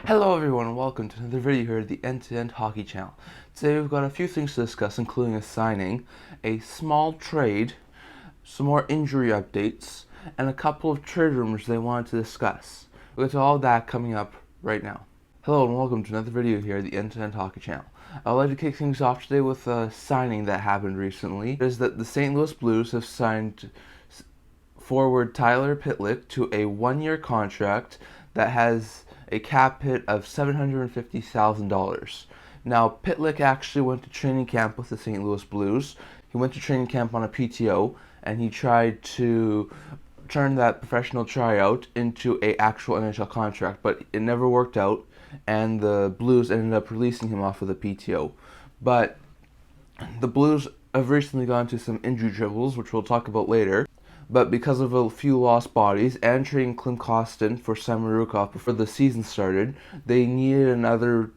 Hello everyone and welcome to another video here at the End-to-End Hockey Channel. Today we've got a few things to discuss, including a signing, a small trade, some more injury updates, and a couple of trade rumors they wanted to discuss. We'll get to all of that coming up right now. Hello and welcome to another video here at the End-to-End Hockey Channel. I'd like to kick things off today with a signing that happened recently. It is that the St. Louis Blues have signed forward Tyler Pitlick to a one-year contract that has a cap hit of $750,000. Now, Pitlick actually went to training camp with the St. Louis Blues. He went to training camp on a PTO, and he tried to turn that professional tryout into an actual NHL contract, but it never worked out, and the Blues ended up releasing him off of the PTO. But the Blues have recently gone to some injury troubles, which we'll talk about later. But because of a few lost bodies and trading Klim Kostin for Simon Rukov before the season started, they needed another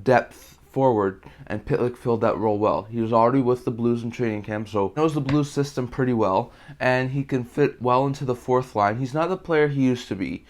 depth forward, and Pitlick filled that role well. He was already with the Blues in training camp, so he knows the Blues system pretty well, and he can fit well into the fourth line. He's not the player he used to be.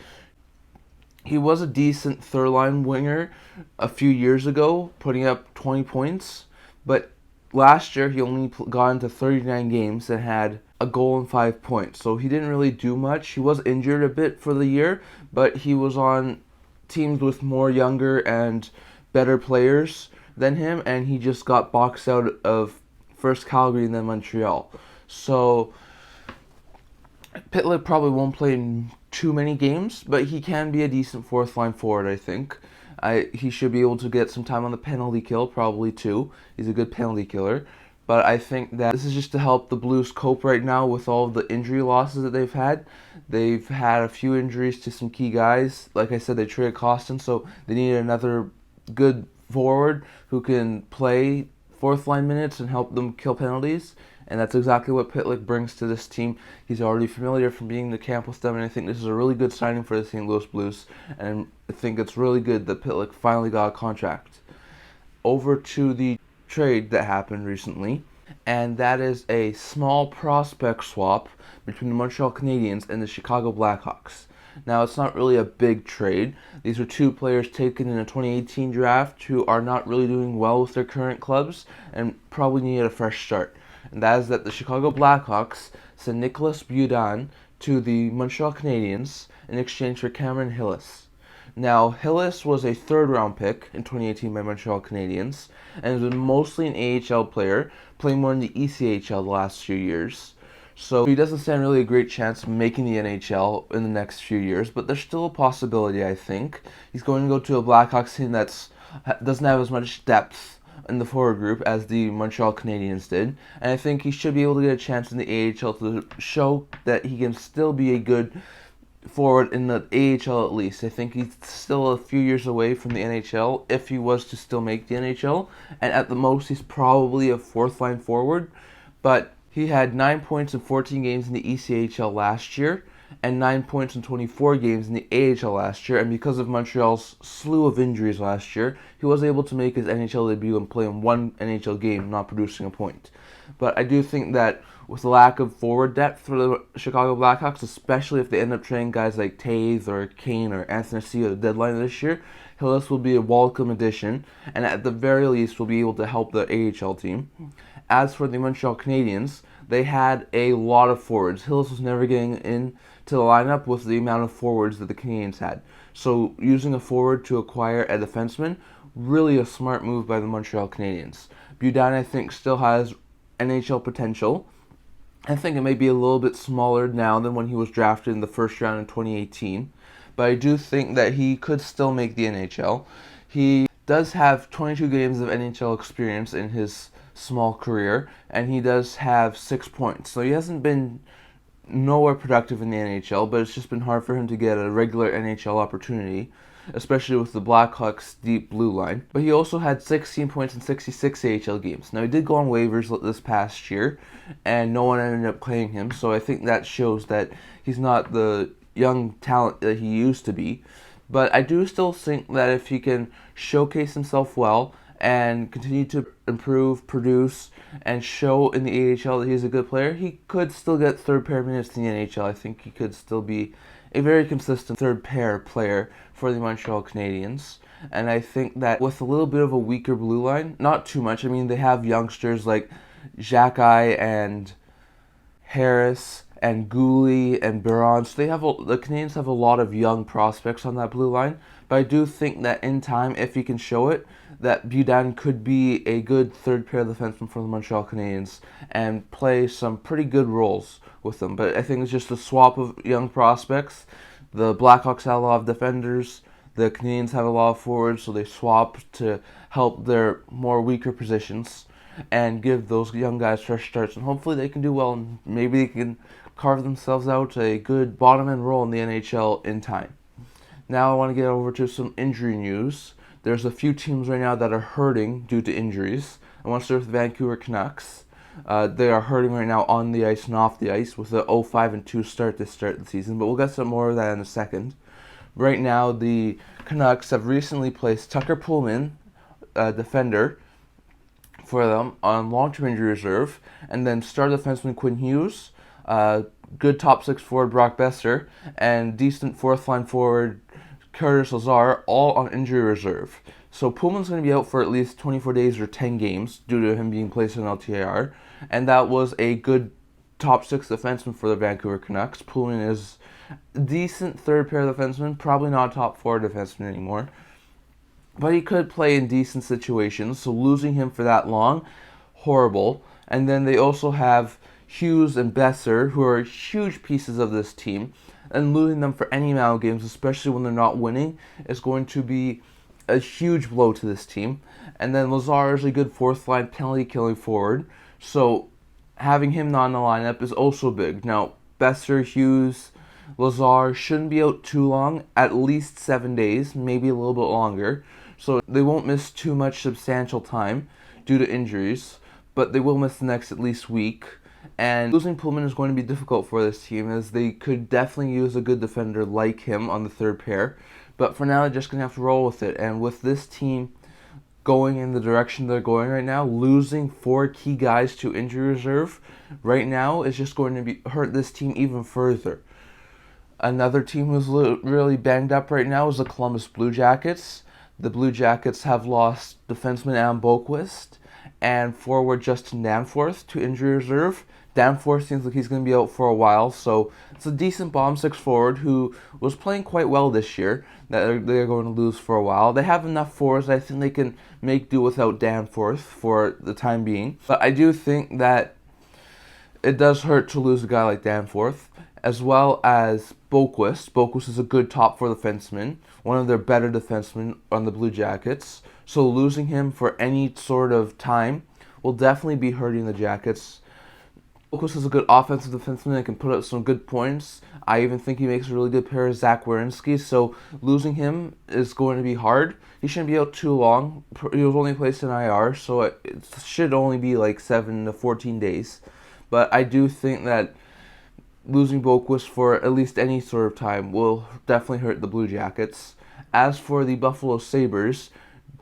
He was a decent third-line winger a few years ago, putting up 20 points, but last year he only got into 39 games and had a goal and 5 points, so he didn't really do much. He was injured a bit for the year, but he was on teams with more younger and better players than him, and he just got boxed out of first Calgary and then Montreal. So Pitlick probably won't play in too many games, but he can be a decent fourth line forward, I think. He should be able to get some time on the penalty kill, probably too. He's a good penalty killer. But I think that this is just to help the Blues cope right now with all of the injury losses that they've had. They've had a few injuries to some key guys. Like I said, they traded Kostin, so they need another good forward who can play fourth line minutes and help them kill penalties. And that's exactly what Pitlick brings to this team. He's already familiar from being in the camp with them, and I think this is a really good signing for the St. Louis Blues. And I think it's really good that Pitlick finally got a contract. Over to the trade that happened recently, and that is a small prospect swap between the Montreal Canadiens and the Chicago Blackhawks. Now, it's not really a big trade. These are two players taken in a 2018 draft who are not really doing well with their current clubs and probably need a fresh start. And that is that the Chicago Blackhawks sent Nicholas Beaudin to the Montreal Canadiens in exchange for Cameron Hillis. Now, Hillis was a third-round pick in 2018 by Montreal Canadiens, and has been mostly an AHL player, playing more in the ECHL the last few years. So he doesn't stand really a great chance of making the NHL in the next few years, but there's still a possibility, I think. He's going to go to a Blackhawks team that doesn't have as much depth in the forward group as the Montreal Canadiens did, and I think he should be able to get a chance in the AHL to show that he can still be a good forward in the AHL at least. I think he's still a few years away from the NHL if he was to still make the NHL, and at the most he's probably a fourth line forward, but he had 9 points in 14 games in the ECHL last year and 9 points in 24 games in the AHL last year, and because of Montreal's slew of injuries last year, he was able to make his NHL debut and play in one NHL game, not producing a point. But I do think that with the lack of forward depth for the Chicago Blackhawks, especially if they end up trading guys like Taves or Kane or Anthony C at the deadline this year, Hillis will be a welcome addition, and at the very least will be able to help the AHL team. As for the Montreal Canadiens, they had a lot of forwards. Hillis was never getting into the lineup with the amount of forwards that the Canadiens had. So using a forward to acquire a defenseman, really a smart move by the Montreal Canadiens. Beaudin, I think, still has NHL potential. I think it may be a little bit smaller now than when he was drafted in the first round in 2018, but I do think that he could still make the NHL. He does have 22 games of NHL experience in his small career, and he does have 6 points. So he hasn't been nowhere productive in the NHL, but it's just been hard for him to get a regular NHL opportunity, especially with the Blackhawks' deep blue line. But he also had 16 points in 66 AHL games. Now, he did go on waivers this past year, and no one ended up playing him, so I think that shows that he's not the young talent that he used to be. But I do still think that if he can showcase himself well and continue to improve, produce, and show in the AHL that he's a good player, he could still get third pair minutes in the NHL. I think he could still be a very consistent third pair player for the Montreal Canadiens. And I think that with a little bit of a weaker blue line, not too much. I mean, they have youngsters like Xhekaj and Harris and Gouli and Miron. So the Canadiens have a lot of young prospects on that blue line. But I do think that in time, if he can show it, that Beaudin could be a good third pair defenseman for the Montreal Canadiens and play some pretty good roles with them. But I think it's just a swap of young prospects. The Blackhawks have a lot of defenders. The Canadiens have a lot of forwards, so they swap to help their more weaker positions and give those young guys fresh starts. And hopefully they can do well, and maybe they can carve themselves out a good bottom-end role in the NHL in time. Now I want to get over to some injury news. There's a few teams right now that are hurting due to injuries. I want to start with the Vancouver Canucks. They are hurting right now on the ice and off the ice with a 0-5-2 start to start the season, but we'll get some more of that in a second. Right now, the Canucks have recently placed Tucker Poolman, a defender, for them on long-term injury reserve, and then star defenseman Quinn Hughes, good top six forward Brock Besser, and decent fourth-line forward Curtis Lazar, all on injury reserve. So Pullman's going to be out for at least 24 days or 10 games due to him being placed in LTIR, and that was a good top six defenseman for the Vancouver Canucks. Pullman is a decent third pair defenseman, probably not top four defenseman anymore, but he could play in decent situations, so losing him for that long, horrible. And then they also have Hughes and Besser, who are huge pieces of this team, and losing them for any amount of games, especially when they're not winning, is going to be a huge blow to this team. And then Lazar is a good fourth-line penalty-killing forward, so having him not in the lineup is also big. Now, Besser, Hughes, Lazar shouldn't be out too long, at least 7 days, maybe a little bit longer, so they won't miss too much substantial time due to injuries, but they will miss the next at least week. And losing Pullman is going to be difficult for this team, as they could definitely use a good defender like him on the third pair. But for now, they're just going to have to roll with it. And with this team going in the direction they're going right now, losing 4 key guys to injury reserve right now is just going to hurt this team even further. Another team who's really banged up right now is the Columbus Blue Jackets. The Blue Jackets have lost defenseman Adam Boqvist and forward Justin Danforth to injury reserve. Danforth seems like he's going to be out for a while, so it's a decent bottom six forward who was playing quite well this year that they're going to lose for a while. They have enough forwards. I think they can make do without Danforth for the time being. But I do think that it does hurt to lose a guy like Danforth, as well as Boqvist. Boqvist is a good top four defenseman, one of their better defensemen on the Blue Jackets. So losing him for any sort of time will definitely be hurting the Jackets. Boqvist is a good offensive defenseman that can put up some good points. I even think he makes a really good pair of Zach Werenski, so losing him is going to be hard. He shouldn't be out too long. He was only placed in IR, so it should only be like 7 to 14 days. But I do think that losing Boqvist for at least any sort of time will definitely hurt the Blue Jackets. As for the Buffalo Sabres,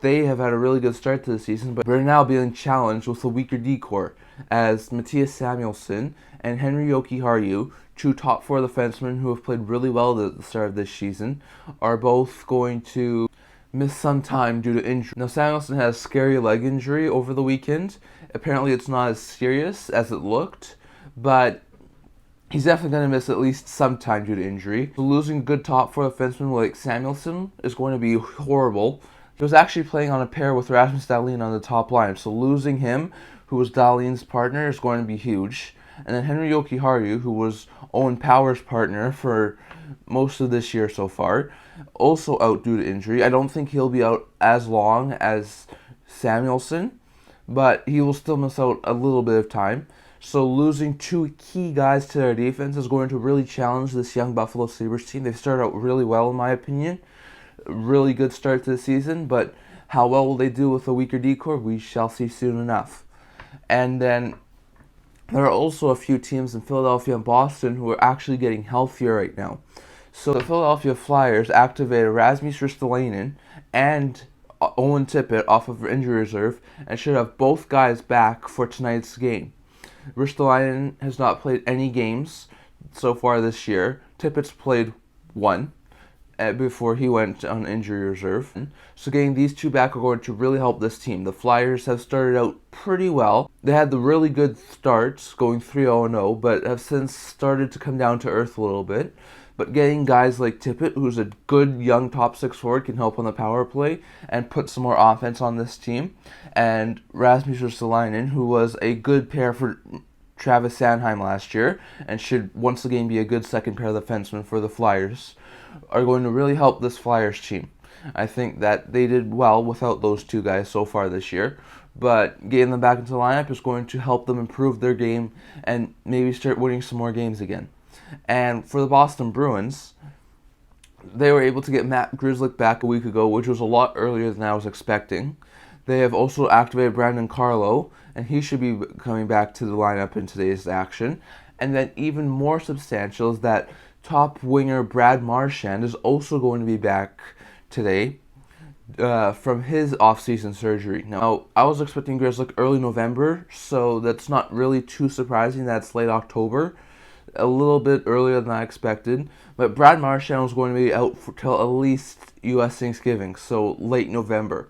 they have had a really good start to the season, but they're now being challenged with a weaker D-core, as Matthias Samuelsson and Henri Jokiharju, 2 top 4 defensemen who have played really well at the start of this season, are both going to miss some time due to injury. Now, Samuelsson has a scary leg injury over the weekend. Apparently it's not as serious as it looked, but he's definitely going to miss at least some time due to injury. So losing a good top 4 defenseman like Samuelsson is going to be horrible. He was actually playing on a pair with Rasmus Dahlin on the top line, so losing him, who was Dahlin's partner, is going to be huge. And then Henri Jokiharju, who was Owen Power's partner for most of this year so far, also out due to injury. I don't think he'll be out as long as Samuelsson, but he will still miss out a little bit of time. So losing 2 key guys to their defense is going to really challenge this young Buffalo Sabres team. They've started out really well, in my opinion. Really good start to the season, but how well will they do with a weaker D-core? We shall see soon enough. And then there are also a few teams in Philadelphia and Boston who are actually getting healthier right now. So the Philadelphia Flyers activated Rasmus Ristolainen and Owen Tippett off of injury reserve and should have both guys back for tonight's game. Ristolainen has not played any games so far this year. Tippett's played one before he went on injury reserve. So getting these two back are going to really help this team. The Flyers have started out pretty well. They had the really good starts, going 3-0-0, but have since started to come down to earth a little bit. But getting guys like Tippett, who's a good young top six forward, can help on the power play and put some more offense on this team. And Rasmus Ristolainen, who was a good pair for Travis Sanheim last year and should once again be a good second pair of defensemen for the Flyers, are going to really help this Flyers team. I think that they did well without those two guys so far this year, but getting them back into the lineup is going to help them improve their game and maybe start winning some more games again. And for the Boston Bruins, they were able to get Matt Grzelcyk back a week ago, which was a lot earlier than I was expecting. They have also activated Brandon Carlo, and he should be coming back to the lineup in today's action. And then even more substantial is that top winger Brad Marchand is also going to be back today from his off-season surgery. Now, I was expecting Grzelcyk early November, so that's not really too surprising that it's late October. A little bit earlier than I expected. But Brad Marchand was going to be out till at least U.S. Thanksgiving, so late November.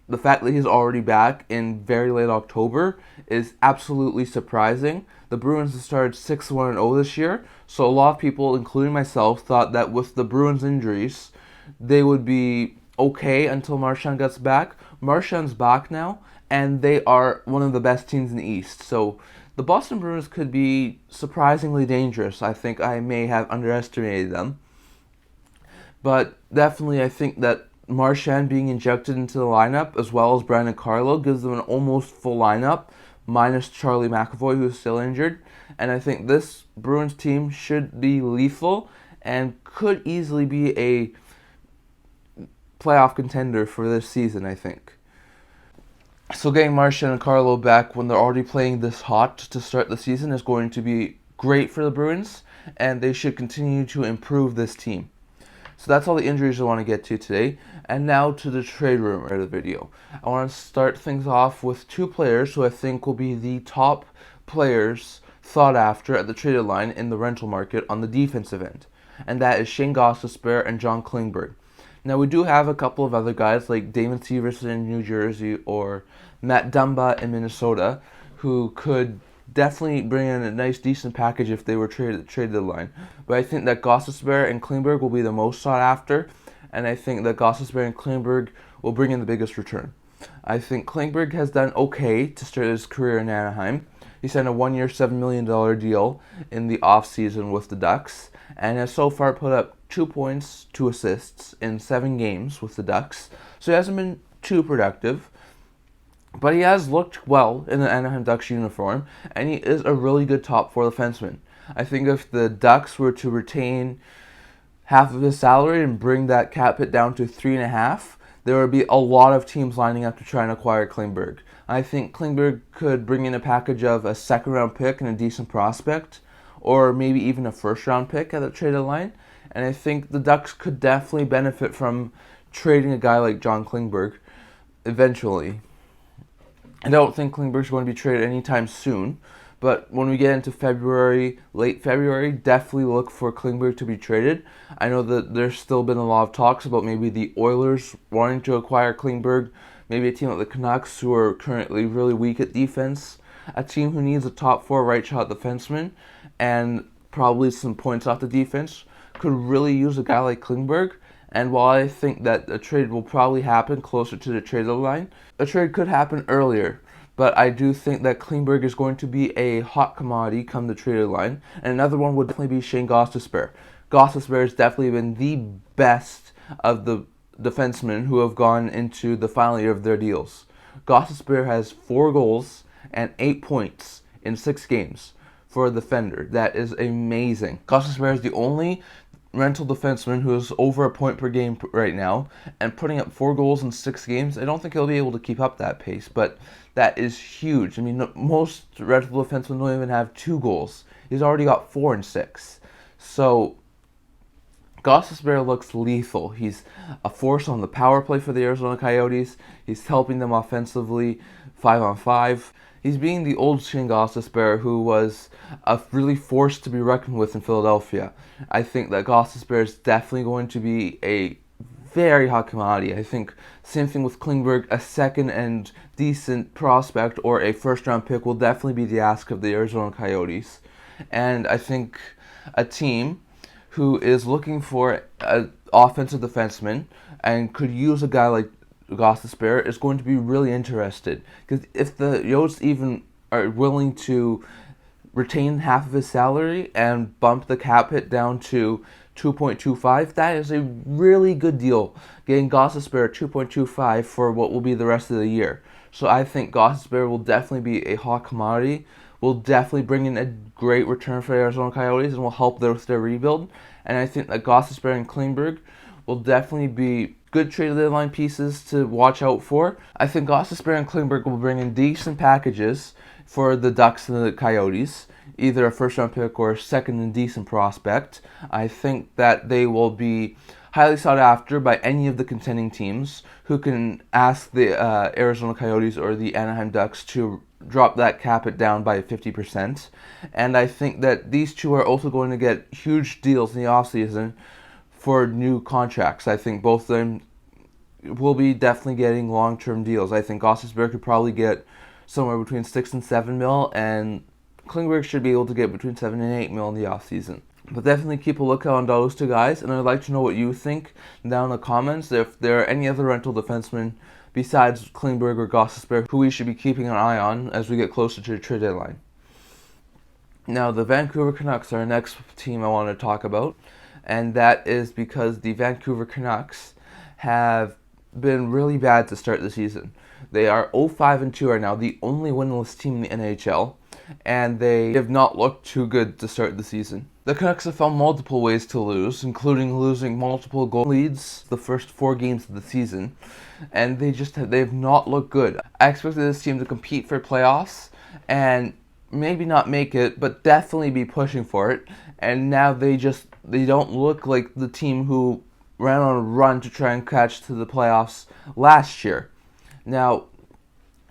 The fact that he's already back in very late October is absolutely surprising. The Bruins have started 6-1-0 this year, so a lot of people, including myself, thought that with the Bruins' injuries, they would be okay until Marchand gets back. Marchand's back now, and they are one of the best teams in the East. So the Boston Bruins could be surprisingly dangerous. I think I may have underestimated them. But definitely I think that Marchand being injected into the lineup, as well as Brandon Carlo, gives them an almost full lineup, minus Charlie McAvoy, who's still injured. And I think this Bruins team should be lethal and could easily be a playoff contender for this season, I think. So getting Marchand and Carlo back when they're already playing this hot to start the season is going to be great for the Bruins, and they should continue to improve this team. So that's all the injuries I want to get to today. And now to the trade rumor of the video. I want to start things off with two players who I think will be the top players sought after at the trade deadline in the rental market on the defensive end. And that is Shayne Gostisbehere and John Klingberg. Now we do have a couple of other guys like Damon Severson in New Jersey or Matt Dumba in Minnesota who could definitely bring in a nice, decent package if they were traded at the trade deadline. But I think that Gostisbehere and Klingberg will be the most sought after, and I think that Gostisbehere and Klingberg will bring in the biggest return. I think Klingberg has done okay to start his career in Anaheim. He signed a 1-year, $7 million deal in the offseason with the Ducks, and has so far put up 2 points, 2 assists in 7 games with the Ducks. So he hasn't been too productive, but he has looked well in the Anaheim Ducks uniform, and he is a really good top 4 defenseman. I think if the Ducks were to retain half of his salary and bring that cap hit down to 3.5, there would be a lot of teams lining up to try and acquire Klingberg. I think Klingberg could bring in a package of a second-round pick and a decent prospect, or maybe even a first-round pick at the trade deadline. And I think the Ducks could definitely benefit from trading a guy like John Klingberg eventually. I don't think Klingberg's going to be traded anytime soon, but when we get into February, late February, definitely look for Klingberg to be traded. I know that there's still been a lot of talks about maybe the Oilers wanting to acquire Klingberg, maybe a team like the Canucks who are currently really weak at defense, a team who needs a top 4 right-shot defenseman, and probably some points off the defense, could really use a guy like Klingberg. And while I think that a trade will probably happen closer to the trade deadline, a trade could happen earlier. But I do think that Klingberg is going to be a hot commodity come the trade deadline. And another one would definitely be Shayne Gostisbehere. Gostisbehere has definitely been the best of the defensemen who have gone into the final year of their deals. Gostisbehere has 4 goals and 8 points in 6 games for a defender. That is amazing. Gostisbehere is the only rental defenseman who is over a point per game right now and putting up 4 goals in 6 games. I don't think he'll be able to keep up that pace, but that is huge. I mean, most rental defensemen don't even have 2 goals. He's already got 4 in 6. So Gostisbehere looks lethal. He's a force on the power play for the Arizona Coyotes. He's helping them offensively 5-on-5. He's being the old Shayne Gostisbehere, who was a really force to be reckoned with in Philadelphia. I think that Gostisbehere is definitely going to be a very hot commodity. I think same thing with Klingberg, a second and decent prospect or a first-round pick will definitely be the ask of the Arizona Coyotes. And I think a team who is looking for an offensive defenseman and could use a guy like Gostisbehere is going to be really interested. Because if the Yotes even are willing to retain half of his salary and bump the cap hit down to 2.25, that is a really good deal. Getting Gostisbehere 2.25 for what will be the rest of the year. So I think Gostisbehere will definitely be a hot commodity. Will definitely bring in a great return for the Arizona Coyotes and will help with their rebuild. And I think that Gostisbehere and Klingberg will definitely be good trade deadline pieces to watch out for. I think Gostisbehere and Klingberg will bring in decent packages for the Ducks and the Coyotes, either a first-round pick or a second and decent prospect. I think that they will be highly sought after by any of the contending teams who can ask the Arizona Coyotes or the Anaheim Ducks to drop that cap it down by 50%. And I think that these two are also going to get huge deals in the offseason for new contracts. I think both of them will be definitely getting long-term deals. I think Gostisbehere could probably get somewhere between 6 and 7 mil, and Klingberg should be able to get between 7 and 8 mil in the offseason. But definitely keep a lookout on those two guys, and I'd like to know what you think down in the comments. If there are any other rental defensemen besides Klingberg or Gostisbehere who we should be keeping an eye on as we get closer to the trade deadline. Now, the Vancouver Canucks are the next team I want to talk about, and that is because the Vancouver Canucks have been really bad to start the season. They are 0-5-2 right now, the only winless team in the NHL, and they have not looked too good to start the season. The Canucks have found multiple ways to lose, including losing multiple goal leads the first 4 games of the season, and they have not looked good. I expected this team to compete for playoffs and maybe not make it, but definitely be pushing for it, and now they don't look like the team who ran on a run to try and catch to the playoffs last year. Now,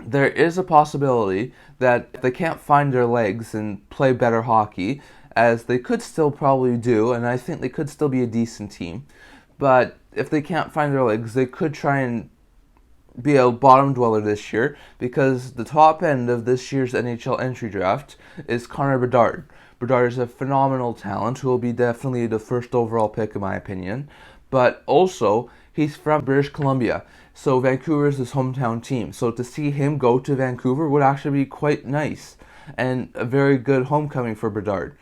there is a possibility that if they can't find their legs and play better hockey, as they could still probably do, and I think they could still be a decent team, but if they can't find their legs, they could try and be a bottom dweller this year, because the top end of this year's NHL entry draft is Connor Bedard. Bedard is a phenomenal talent who will be definitely the first overall pick in my opinion, but also he's from British Columbia, so Vancouver is his hometown team. So to see him go to Vancouver would actually be quite nice and a very good homecoming for Bedard.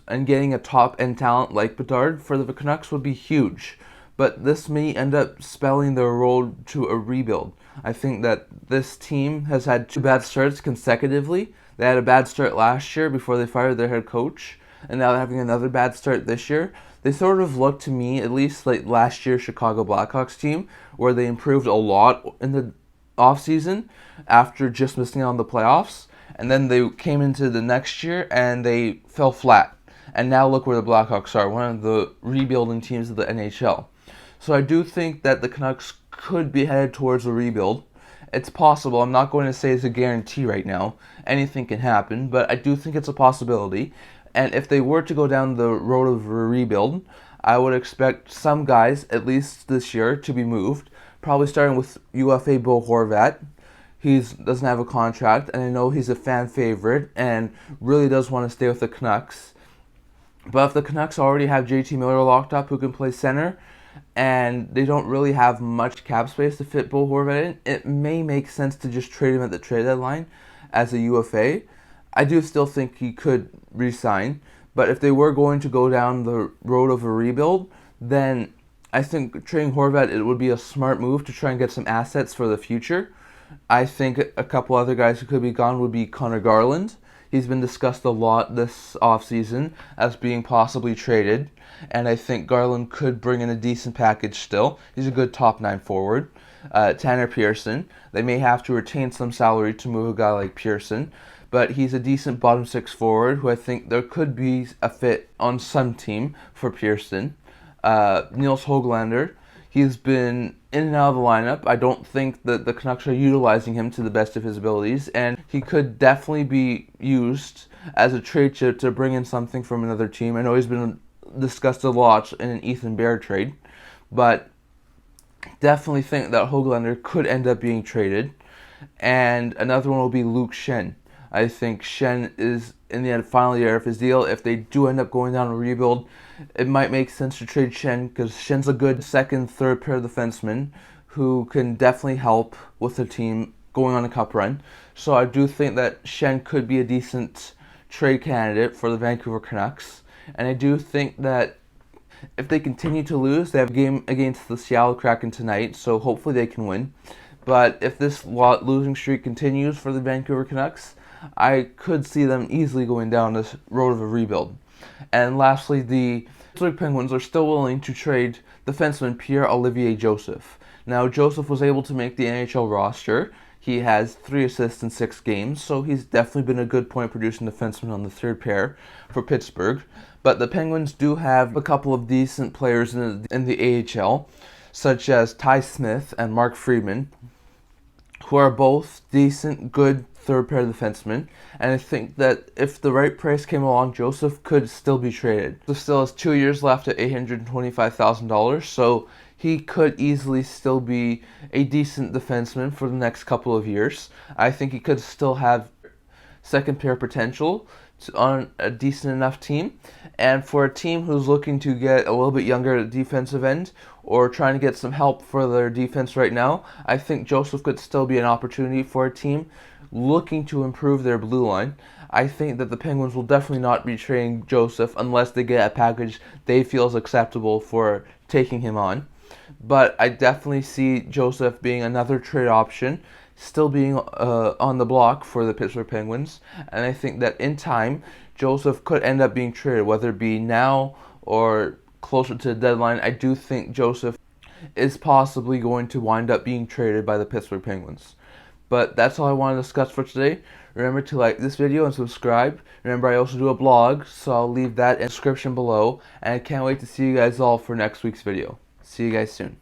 And getting a top-end talent like Bedard for the Canucks would be huge. But this may end up spelling their road to a rebuild. I think that this team has had 2 bad starts consecutively. They had a bad start last year before they fired their head coach, and now they're having another bad start this year. They sort of look to me, at least like last year's Chicago Blackhawks team, where they improved a lot in the offseason after just missing out on the playoffs, and then they came into the next year and they fell flat. And now look where the Blackhawks are, one of the rebuilding teams of the NHL. So I do think that the Canucks could be headed towards a rebuild. It's possible. I'm not going to say it's a guarantee right now. Anything can happen, but I do think it's a possibility. And if they were to go down the road of a rebuild, I would expect some guys, at least this year, to be moved. Probably starting with UFA Bo Horvat. He doesn't have a contract, and I know he's a fan favorite and really does want to stay with the Canucks. But if the Canucks already have JT Miller locked up who can play center, and they don't really have much cap space to fit Bo Horvat in, it may make sense to just trade him at the trade deadline as a UFA. I do still think he could re-sign, but if they were going to go down the road of a rebuild, then I think trading Horvat, it would be a smart move to try and get some assets for the future. I think a couple other guys who could be gone would be Connor Garland. He's been discussed a lot this offseason as being possibly traded, and I think Garland could bring in a decent package still. He's a good top 9 forward. Tanner Pearson, they may have to retain some salary to move a guy like Pearson, but he's a decent bottom 6 forward who I think there could be a fit on some team for Pearson. Niels Höglander, He's been in and out of the lineup. I don't think that the Canucks are utilizing him to the best of his abilities, and he could definitely be used as a trade chip to bring in something from another team. I know he's been discussed a lot in an Ethan Bear trade, but definitely think that Höglander could end up being traded. And another one will be Luke Shayne. I think Shayne is in the final year of his deal. If they do end up going down a rebuild, it might make sense to trade Shayne, because Shayne's a good second, third pair defenseman who can definitely help with the team going on a cup run. So I do think that Shayne could be a decent trade candidate for the Vancouver Canucks. And I do think that if they continue to lose, they have a game against the Seattle Kraken tonight, so hopefully they can win. But if this losing streak continues for the Vancouver Canucks, I could see them easily going down this road of a rebuild. And lastly, the Pittsburgh Penguins are still willing to trade defenseman Pierre Olivier Joseph. Now, Joseph was able to make the NHL roster. He has 3 assists in 6 games, so he's definitely been a good point-producing defenseman on the third pair for Pittsburgh. But the Penguins do have a couple of decent players in the AHL, such as Ty Smith and Mark Friedman, who are both decent, good third-pair defensemen. And I think that if the right price came along, Joseph could still be traded. He still has 2 years left at $825,000, so he could easily still be a decent defenseman for the next couple of years. I think he could still have second-pair potential on a decent enough team. And for a team who's looking to get a little bit younger at the defensive end, or trying to get some help for their defense right now, I think Joseph could still be an opportunity for a team looking to improve their blue line. I think that the Penguins will definitely not be trading Joseph unless they get a package they feel is acceptable for taking him on. But I definitely see Joseph being another trade option, still being on the block for the Pittsburgh Penguins. And I think that in time, Joseph could end up being traded, whether it be now or closer to the deadline. I do think Joseph is possibly going to wind up being traded by the Pittsburgh Penguins. But that's all I want to discuss for today. Remember to like this video and subscribe. Remember, I also do a blog, so I'll leave that in the description below. And I can't wait to see you guys all for next week's video. See you guys soon.